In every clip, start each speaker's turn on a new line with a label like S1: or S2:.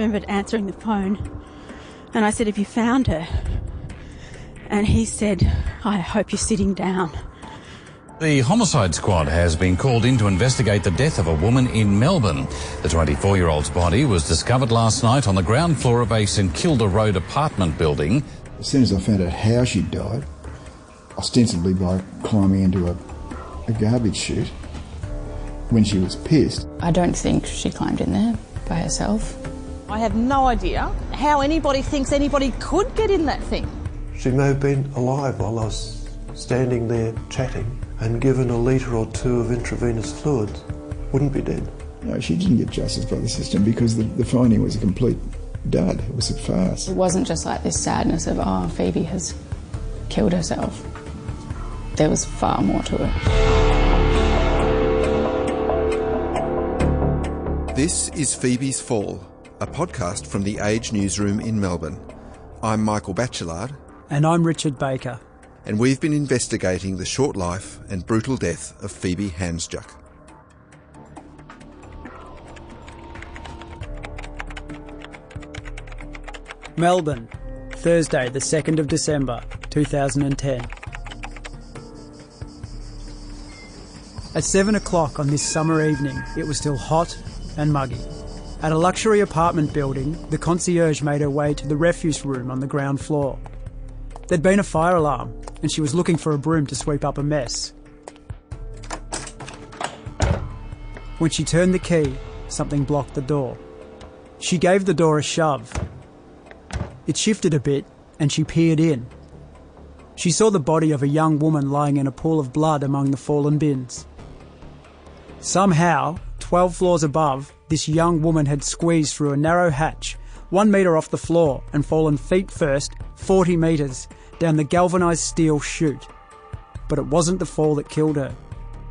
S1: remembered answering the phone, and I said, "Have you found her?" And he said, "I hope you're sitting down."
S2: The homicide squad has been called in to investigate the death of a woman in Melbourne. The 24-year-old's body was discovered last night on the ground floor of a St Kilda Road apartment building.
S3: As soon as I found out how she died, ostensibly by climbing into a garbage chute, when she was pissed.
S4: I don't think she climbed in there by herself.
S5: I have no idea how anybody thinks anybody could get in that thing.
S6: She may have been alive while I was standing there chatting and given a litre or two of intravenous fluids. Wouldn't be dead.
S3: No, she didn't get justice by the system because the finding was a complete dud. It was a farce.
S4: It wasn't just like this sadness of, oh, Phoebe has killed herself. There was far more to it.
S7: This is Phoebe's Fall, a podcast from the Age newsroom in Melbourne. I'm Michael Batchelard.
S8: And I'm Richard Baker.
S7: And we've been investigating the short life and brutal death of Phoebe Handsjuk.
S8: Melbourne, Thursday the 2nd of December 2010. At 7 o'clock on this summer evening, it was still hot and muggy. At a luxury apartment building, the concierge made her way to the refuse room on the ground floor. There'd been a fire alarm, and she was looking for a broom to sweep up a mess. When she turned the key, something blocked the door. She gave the door a shove. It shifted a bit, and she peered in. She saw the body of a young woman lying in a pool of blood among the fallen bins. Somehow, 12 floors above, this young woman had squeezed through a narrow hatch, 1 metre off the floor, and fallen feet first, 40 metres, down the galvanised steel chute. But it wasn't the fall that killed her.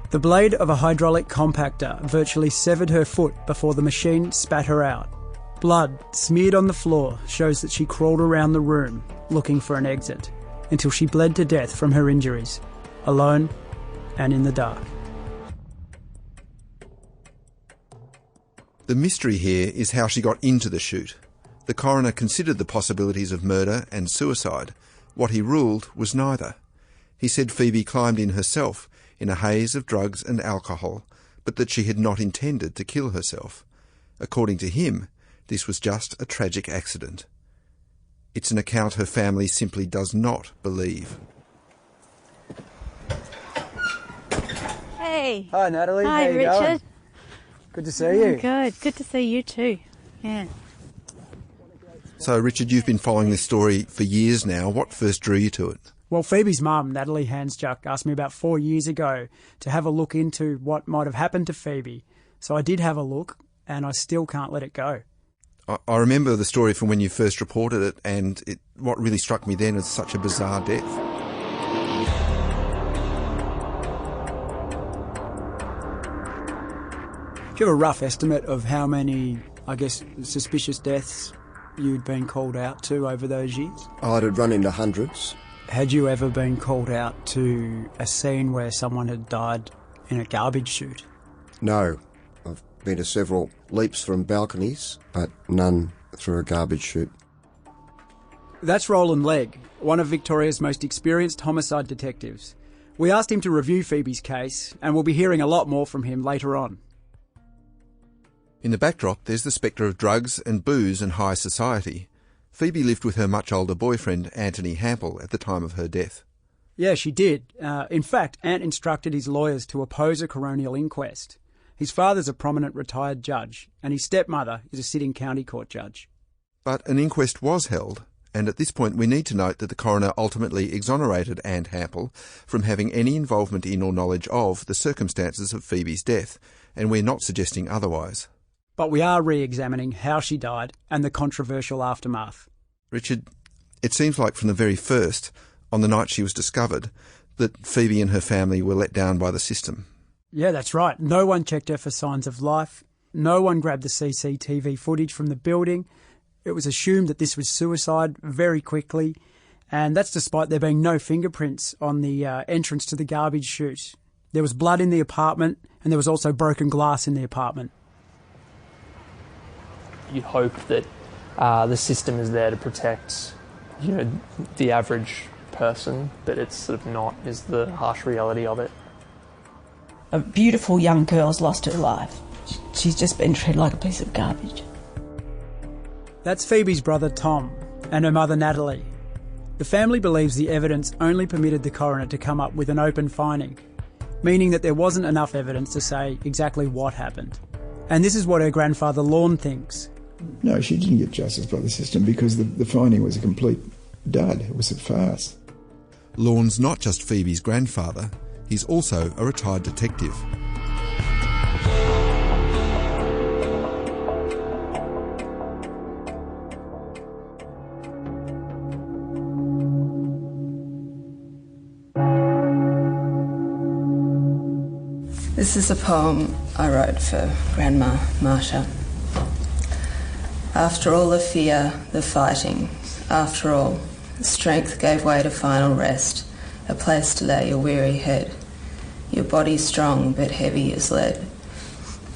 S8: The blade of a hydraulic compactor virtually severed her foot before the machine spat her out. Blood smeared on the floor shows that she crawled around the room, looking for an exit, until she bled to death from her injuries, alone and in the dark.
S7: The mystery here is how she got into the chute. The coroner considered the possibilities of murder and suicide. What he ruled was neither. He said Phoebe climbed in herself in a haze of drugs and alcohol, but that she had not intended to kill herself. According to him, this was just a tragic accident. It's an account her family simply does not believe.
S1: Hey.
S8: Hi, Natalie.
S1: Hi,
S8: How you
S1: Richard.
S8: going? Good to see you.
S1: Good to see you too. Yeah.
S7: So, Richard, you've been following this story for years now. What first drew you to it?
S8: Well, Phoebe's mum, Natalie Handsjuk, asked me about 4 years ago to have a look into what might have happened to Phoebe. So I did have a look, and I still can't let it go.
S7: I remember the story from when you first reported it, and what really struck me then is such a bizarre death.
S8: Do you have a rough estimate of how many, suspicious deaths you'd been called out to over those years?
S9: I'd have run into hundreds.
S8: Had you ever been called out to a scene where someone had died in a garbage chute?
S9: No. I've been to several leaps from balconies, but none through a garbage chute.
S8: That's Roland Legg, one of Victoria's most experienced homicide detectives. We asked him to review Phoebe's case, and we'll be hearing a lot more from him later on.
S7: In the backdrop, there's the spectre of drugs and booze and high society. Phoebe lived with her much older boyfriend, Anthony Hampel, at the time of her death.
S8: Yeah, she did. In fact, Ant instructed his lawyers to oppose a coronial inquest. His father's a prominent retired judge, and his stepmother is a sitting county court judge.
S7: But an inquest was held, and at this point we need to note that the coroner ultimately exonerated Ant Hampel from having any involvement in or knowledge of the circumstances of Phoebe's death, and we're not suggesting otherwise.
S8: But we are re-examining how she died and the controversial aftermath.
S7: Richard, it seems like from the very first, on the night she was discovered, that Phoebe and her family were let down by the system.
S8: Yeah, that's right. No one checked her for signs of life. No one grabbed the CCTV footage from the building. It was assumed that this was suicide very quickly, and that's despite there being no fingerprints on the entrance to the garbage chute. There was blood in the apartment, and there was also broken glass in the apartment.
S10: You'd hope that The system is there to protect, the average person, but it's sort of not, is the harsh reality of it.
S1: A beautiful young girl's lost her life. She's just been treated like a piece of garbage.
S8: That's Phoebe's brother Tom and her mother Natalie. The family believes the evidence only permitted the coroner to come up with an open finding, meaning that there wasn't enough evidence to say exactly what happened. And this is what her grandfather Lorne thinks.
S3: No, she didn't get justice by the system because the finding was a complete dud. It was a farce.
S7: Lorne's not just Phoebe's grandfather, he's also a retired detective.
S4: This is a poem I wrote for Grandma Marcia. After all the fear, the fighting, after all, strength gave way to final rest, a place to lay your weary head. Your body strong but heavy as lead.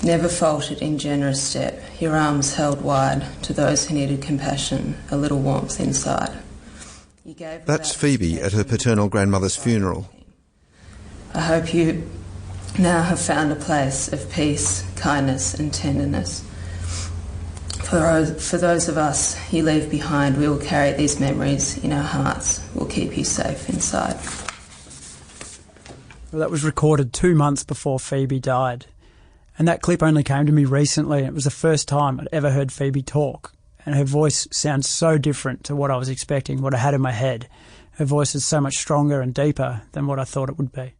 S4: Never faltered in generous step, your arms held wide to those who needed compassion, a little warmth inside.
S7: That's Phoebe at her paternal grandmother's funeral.
S4: I hope you now have found a place of peace, kindness and tenderness. For those of us you leave behind, we will carry these memories in our hearts. We'll keep you safe inside.
S8: Well, that was recorded 2 months before Phoebe died. And that clip only came to me recently. It was the first time I'd ever heard Phoebe talk. And her voice sounds so different to what I was expecting, what I had in my head. Her voice is so much stronger and deeper than what I thought it would be.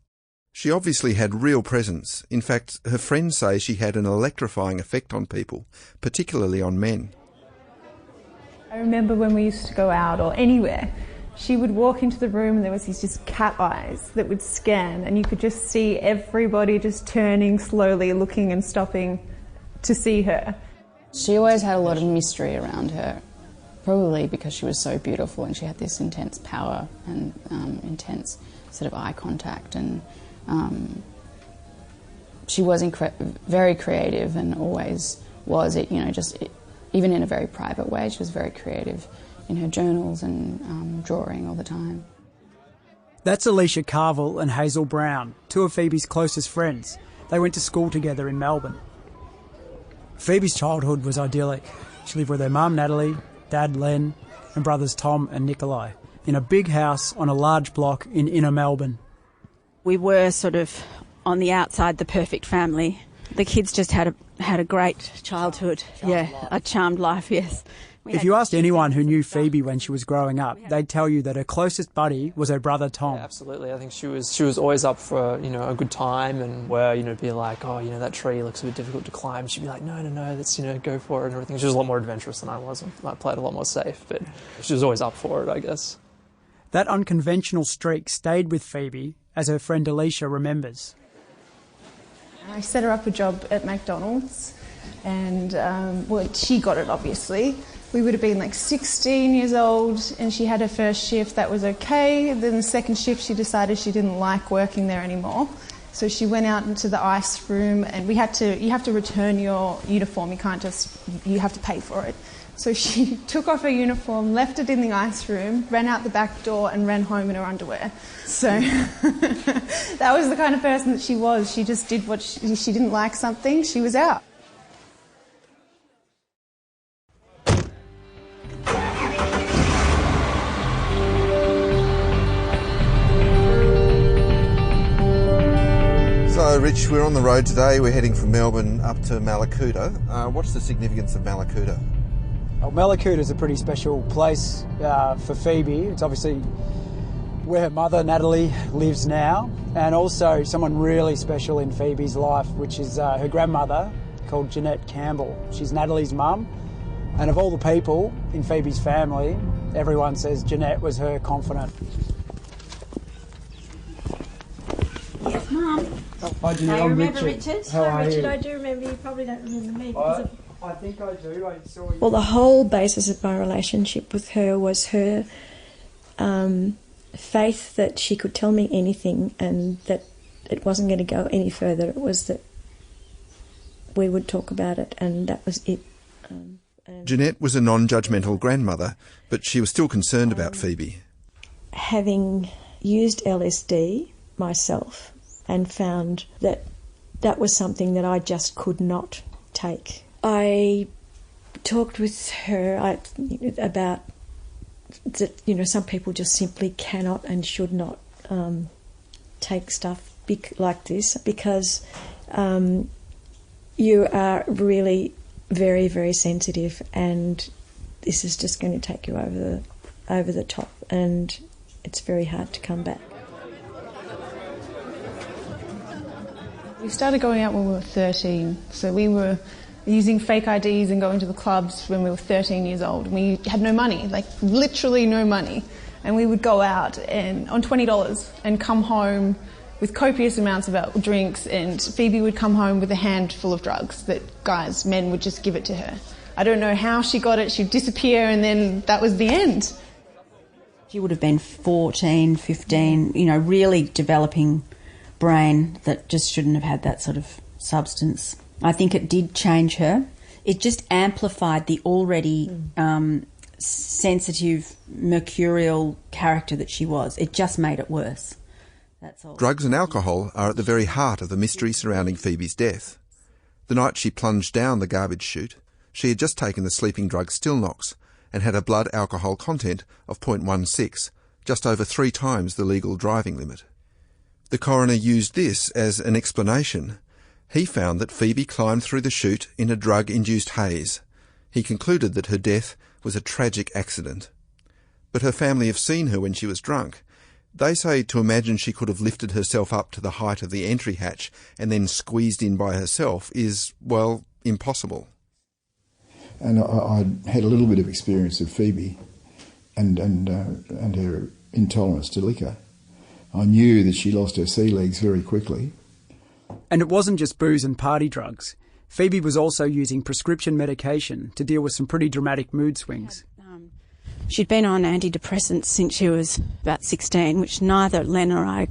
S7: She obviously had real presence. In fact, her friends say she had an electrifying effect on people, particularly on men.
S11: I remember when we used to go out or anywhere, she would walk into the room and there was these just cat eyes that would scan, and you could just see everybody just turning slowly, looking and stopping to see her.
S4: She always had a lot of mystery around her, probably because she was so beautiful and she had this intense power and intense sort of eye contact, and she was very creative and always was, even in a very private way. She was very creative in her journals and drawing all the time.
S8: That's Alicia Carville and Hazel Brown, two of Phoebe's closest friends. They went to school together in Melbourne. Phoebe's childhood was idyllic. She lived with her mum Natalie, dad Len, and brothers Tom and Nikolai in a big house on a large block in inner Melbourne.
S1: We were sort of on the outside, the perfect family. The kids just had a great childhood. A charmed life, yes.
S8: If you asked anyone who knew Phoebe when she was growing up, they'd tell you that her closest buddy was her brother Tom.
S10: Yeah, absolutely. I think she was always up for, a good time, and where, be like, that tree looks a bit difficult to climb. She'd be like, no, let's, go for it and everything. She was a lot more adventurous than I was. I played a lot more safe, but she was always up for it, I guess.
S8: That unconventional streak stayed with Phoebe, as her friend Alicia remembers.
S11: I set her up a job at McDonald's, and she got it, obviously. We would have been like 16 years old, and she had her first shift. That was okay. Then the second shift, she decided she didn't like working there anymore. So she went out into the ice room, and you have to return your uniform. You have to pay for it. So she took off her uniform, left it in the ice room, ran out the back door and ran home in her underwear. So that was the kind of person that she was. She just did what she didn't like something, she was out.
S7: So, Rich, we're on the road today. We're heading from Melbourne up to Mallacoota. What's the significance of Mallacoota?
S8: Well, Mallacoota is a pretty special place for Phoebe. It's obviously where her mother, Natalie, lives now, and also someone really special in Phoebe's life, which is her grandmother, called Jeanette Campbell. She's Natalie's mum, and of all the people in Phoebe's family, everyone says Jeanette was her confidant.
S12: Yes, Mum.
S8: Hi, Jeanette.
S12: I remember Richard.
S8: How are
S12: Richard,
S8: you?
S12: I do remember. You probably don't remember me because
S8: I think I do. I saw you.
S12: Well, the whole basis of my relationship with her was her faith that she could tell me anything and that it wasn't going to go any further. It was that we would talk about it, and that was it.
S7: Jeanette was a non-judgmental grandmother, but she was still concerned about Phoebe.
S12: Having used LSD myself and found that that was something that I just could not take. I talked with her about that, some people just simply cannot and should not take stuff like this because you are really very, very sensitive, and this is just going to take you over the top, and it's very hard to come back.
S11: We started going out when we were 13, so we were using fake IDs and going to the clubs when we were 13 years old. We had no money, like literally no money, and we would go out and on $20 and come home with copious amounts of drinks, and Phoebe would come home with a handful of drugs that men would just give it to her. I don't know how she got it, she'd disappear, and then that was the end.
S1: She would have been 14, 15, really developing brain that just shouldn't have had that sort of substance. I think it did change her. It just amplified the already sensitive, mercurial character that she was. It just made it worse. That's all.
S7: Drugs and alcohol are at the very heart of the mystery surrounding Phoebe's death. The night she plunged down the garbage chute, she had just taken the sleeping drug Stilnox and had a blood alcohol content of 0.16, just over 3 times the legal driving limit. The coroner used this as an explanation. He found that Phoebe climbed through the chute in a drug-induced haze. He concluded that her death was a tragic accident. But her family have seen her when she was drunk. They say to imagine she could have lifted herself up to the height of the entry hatch and then squeezed in by herself is, well, impossible.
S3: And I had a little bit of experience of Phoebe and her intolerance to liquor. I knew that she lost her sea legs very quickly.
S8: And it wasn't just booze and party drugs. Phoebe was also using prescription medication to deal with some pretty dramatic mood swings.
S1: She'd been on antidepressants since she was about 16, which neither Len or I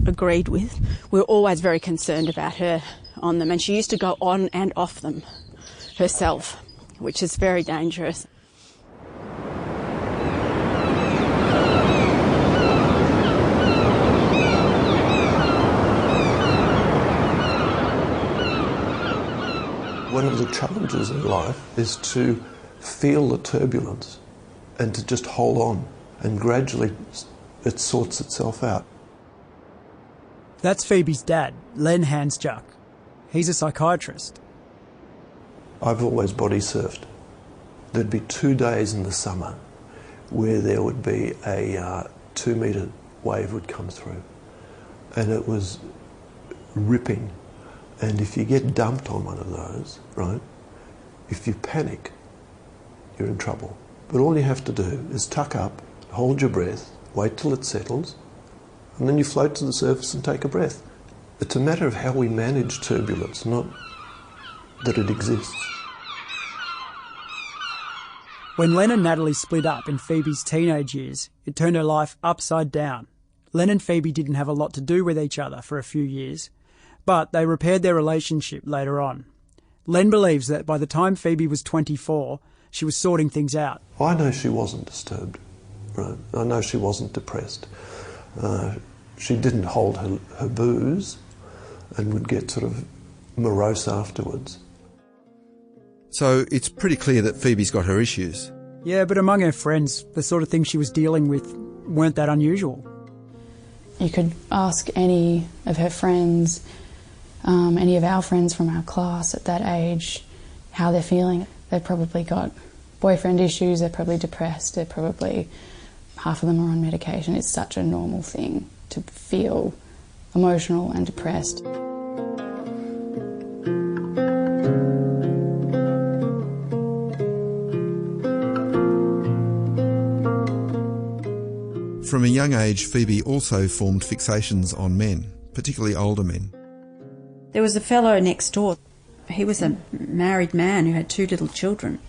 S1: agreed with. We were always very concerned about her on them, and she used to go on and off them herself, which is very dangerous.
S6: One of the challenges in life is to feel the turbulence and to just hold on, and gradually it sorts itself out.
S8: That's Phoebe's dad, Len Handsjuk. He's a psychiatrist.
S6: I've always body surfed. There'd be 2 days in the summer where there would be a 2-metre wave would come through, and it was ripping. And if you get dumped on one of those, right, if you panic, you're in trouble. But all you have to do is tuck up, hold your breath, wait till it settles, and then you float to the surface and take a breath. It's a matter of how we manage turbulence, not that it exists.
S8: When Len and Natalie split up in Phoebe's teenage years, it turned her life upside down. Len and Phoebe didn't have a lot to do with each other for a few years, but they repaired their relationship later on. Len believes that by the time Phoebe was 24, she was sorting things out.
S6: I know she wasn't disturbed, right? I know she wasn't depressed. She didn't hold her booze and would get sort of morose afterwards.
S7: So it's pretty clear that Phoebe's got her issues.
S8: Yeah, but among her friends, the sort of things she was dealing with weren't that unusual.
S13: You could ask any of her friends, any of our friends from our class at that age, how they're feeling. They've probably got boyfriend issues, they're probably depressed, half of them are on medication. It's such a normal thing to feel emotional and depressed.
S7: From a young age, Phoebe also formed fixations on men, particularly older men.
S1: There was a fellow next door. He was a married man who had 2 little children.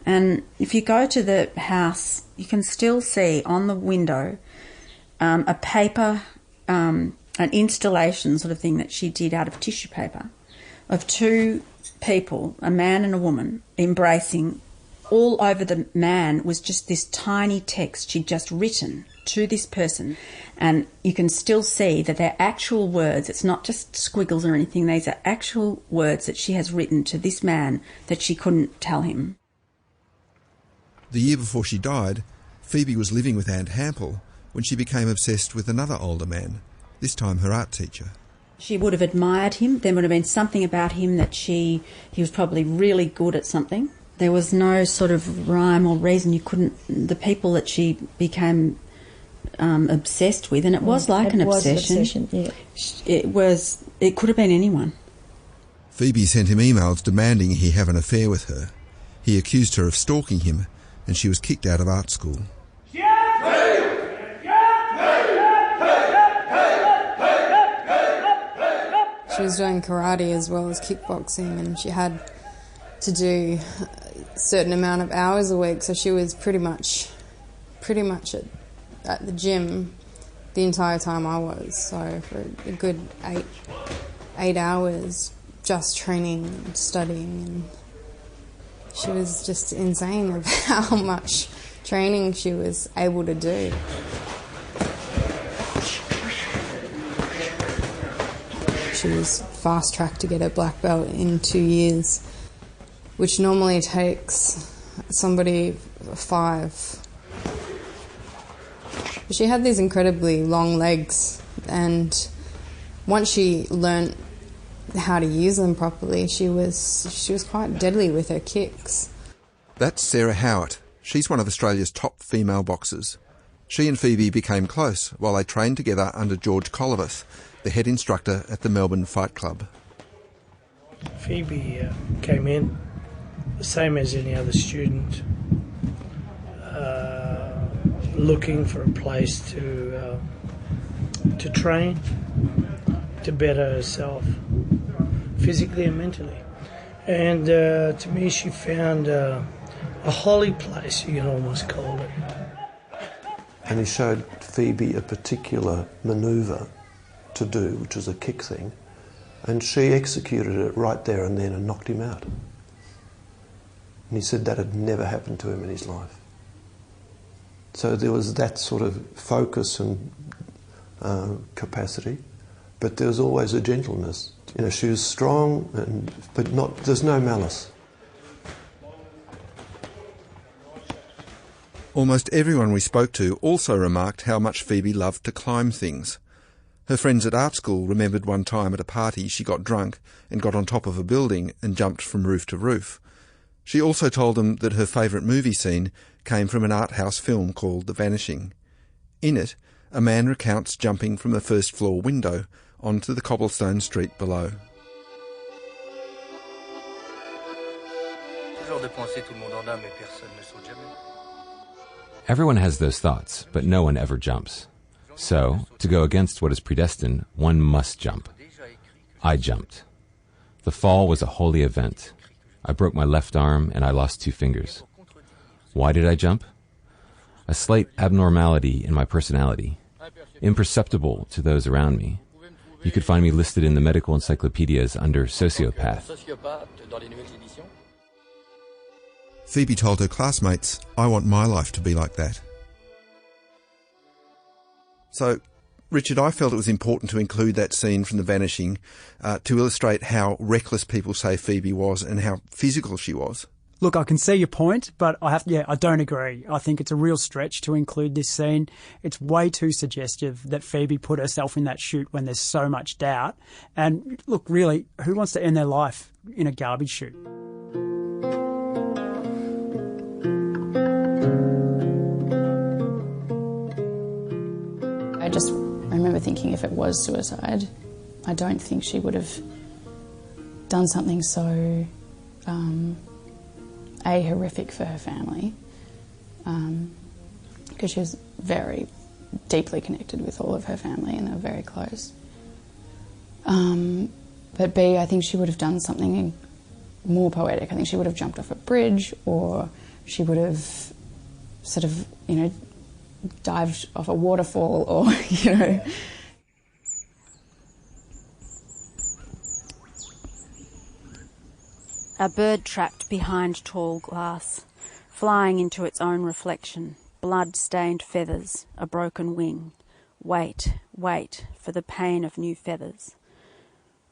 S1: And if you go to the house, you can still see on the window a paper, an installation sort of thing that she did out of tissue paper of 2 people, a man and a woman, embracing all over the man was just this tiny text she'd just written to this person, and you can still see that they're actual words. It's not just squiggles or anything. These are actual words that she has written to this man that she couldn't tell him.
S7: The year before she died, Phoebe was living with Aunt Hampel when she became obsessed with another older man, this time her art teacher.
S1: She would have admired him. There would have been something about him that he was probably really good at something. There was no sort of rhyme or reason. The people that she became obsessed with, and it was like an obsession.
S12: Yeah.
S1: It could have been anyone.
S7: Phoebe sent him emails demanding he have an affair with her. He accused her of stalking him, and she was kicked out of art school.
S13: She was doing karate as well as kickboxing, and she had to do a certain amount of hours a week, so she was pretty much at the gym the entire time I was. So for a good eight hours just training and studying, and she was just insane of how much training she was able to do. She was fast-tracked to get her black belt in 2 years, which normally takes somebody 5. But she had these incredibly long legs, and once she learnt how to use them properly, she was quite deadly with her kicks.
S7: That's Sarah Howard. She's one of Australia's top female boxers. She and Phoebe became close while they trained together under George Coliveth, the head instructor at the Melbourne Fight Club.
S14: Phoebe came in the same as any other student, looking for a place to train, to better herself, physically and mentally. And to me, she found a holy place, you can almost call it.
S6: And he showed Phoebe a particular manoeuvre to do, which was a kick thing, and she executed it right there and then and knocked him out. And he said that had never happened to him in his life. So there was that sort of focus and capacity, but there was always a gentleness. You know, she was strong, but there's no malice.
S7: Almost everyone we spoke to also remarked how much Phoebe loved to climb things. Her friends at art school remembered one time at a party she got drunk and got on top of a building and jumped from roof to roof. She also told them that her favourite movie scene came from an art house film called The Vanishing. In it, a man recounts jumping from the first floor window onto the cobblestone street below.
S15: Everyone has those thoughts, but no one ever jumps. So, to go against what is predestined, one must jump. I jumped. The fall was a holy event. I broke my left arm and I lost 2 fingers. Why did I jump? A slight abnormality in my personality, imperceptible to those around me. You could find me listed in the medical encyclopedias under sociopath.
S7: Phoebe told her classmates, "I want my life to be like that." So, Richard, I felt it was important to include that scene from The Vanishing to illustrate how reckless people say Phoebe was and how physical she was.
S8: Look, I can see your point, but I don't agree. I think it's a real stretch to include this scene. It's way too suggestive that Phoebe put herself in that chute when there's so much doubt. And look, really, who wants to end their life in a garbage chute?
S13: I remember thinking if it was suicide, I don't think she would have done something so horrific for her family, because she was very deeply connected with all of her family and they were very close. But B, I think she would have done something more poetic. I think she would have jumped off a bridge, or she would have sort of, dived off a waterfall, or,
S1: A bird trapped behind tall glass, flying into its own reflection, blood-stained feathers, a broken wing. Wait, wait for the pain of new feathers.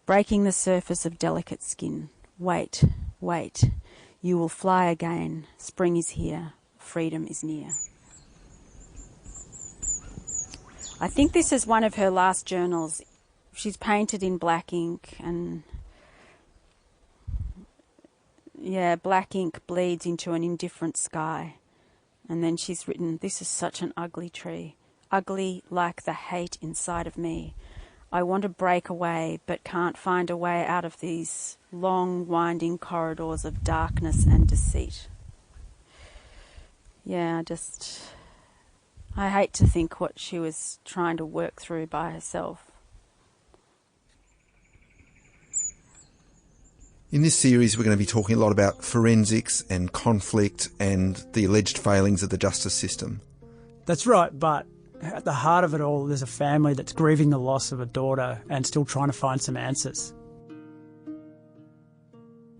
S1: Breaking the surface of delicate skin. Wait, wait. You will fly again. Spring is here. Freedom is near. I think this is one of her last journals. She's painted in black ink, and black ink bleeds into an indifferent sky. And then she's written, "This is such an ugly tree, ugly like the hate inside of me. I want to break away, but can't find a way out of these long, winding corridors of darkness and deceit." Yeah, I hate to think what she was trying to work through by herself.
S7: In this series, we're going to be talking a lot about forensics and conflict and the alleged failings of the justice system.
S8: That's right, but at the heart of it all, there's a family that's grieving the loss of a daughter and still trying to find some answers.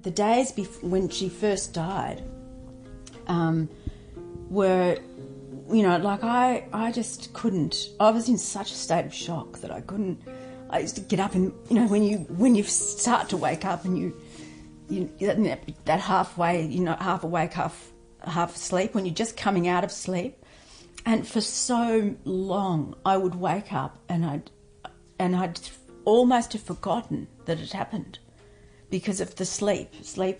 S1: The days when she first died were, I just couldn't. I was in such a state of shock that I couldn't. I used to get up and, when you start to wake up and you that halfway, half awake, half asleep, when you're just coming out of sleep. And for so long, I would wake up and I'd almost have forgotten that it happened because of the sleep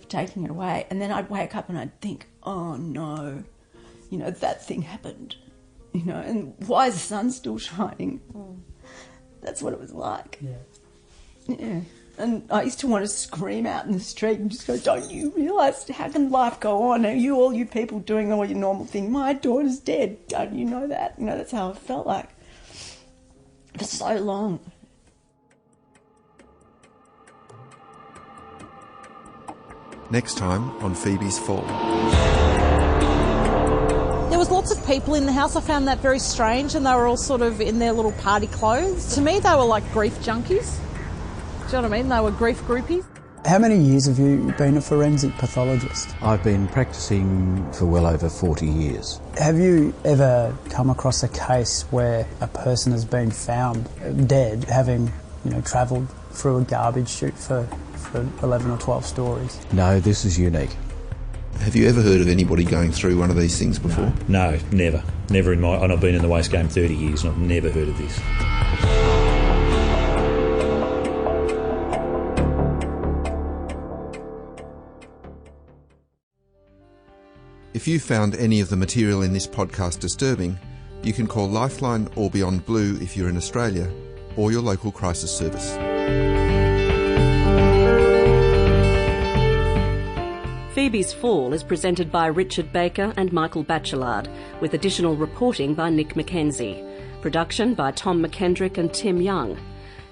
S1: taking it away. And then I'd wake up and I'd think, oh no, that thing happened, and why is the sun still shining? That's what it was like. Yeah. And I used to want to scream out in the street and just go, don't you realise, how can life go on? Are all you people doing all your normal thing? My daughter's dead. Don't you know that? That's how I felt like for so long.
S7: Next time on Phoebe's Fall.
S5: There was lots of people in the house. I found that very strange, and they were all sort of in their little party clothes. To me, they were like grief junkies. Do you know what I mean? They were grief groupies.
S8: How many years have you been a forensic pathologist?
S16: I've been practicing for well over 40 years.
S8: Have you ever come across a case where a person has been found dead, having, travelled through a garbage chute for 11 or 12 stories?
S16: No, this is unique.
S7: Have you ever heard of anybody going through one of these things before?
S17: No, never. Never and I've been in the waste game 30 years and I've never heard of this.
S7: If you found any of the material in this podcast disturbing, you can call Lifeline or Beyond Blue if you're in Australia, or your local crisis service.
S18: Phoebe's Fall is presented by Richard Baker and Michael Batchelard, with additional reporting by Nick McKenzie. Production by Tom McKendrick and Tim Young.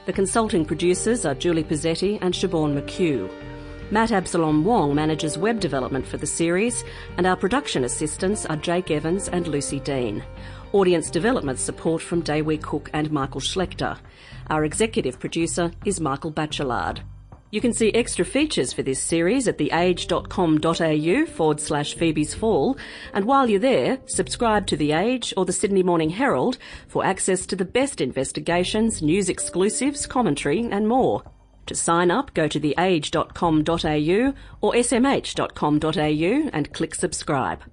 S18: The consulting producers are Julie Pizzetti and Siobhan McHugh. Matt Absalom Wong manages web development for the series, and our production assistants are Jake Evans and Lucy Dean. Audience development support from Daewee Cook and Michael Schlechter. Our executive producer is Michael Batchelard. You can see extra features for this series at theage.com.au/Phoebe's Fall, and while you're there, subscribe to The Age or the Sydney Morning Herald for access to the best investigations, news exclusives, commentary and more. To sign up, go to theage.com.au or smh.com.au and click subscribe.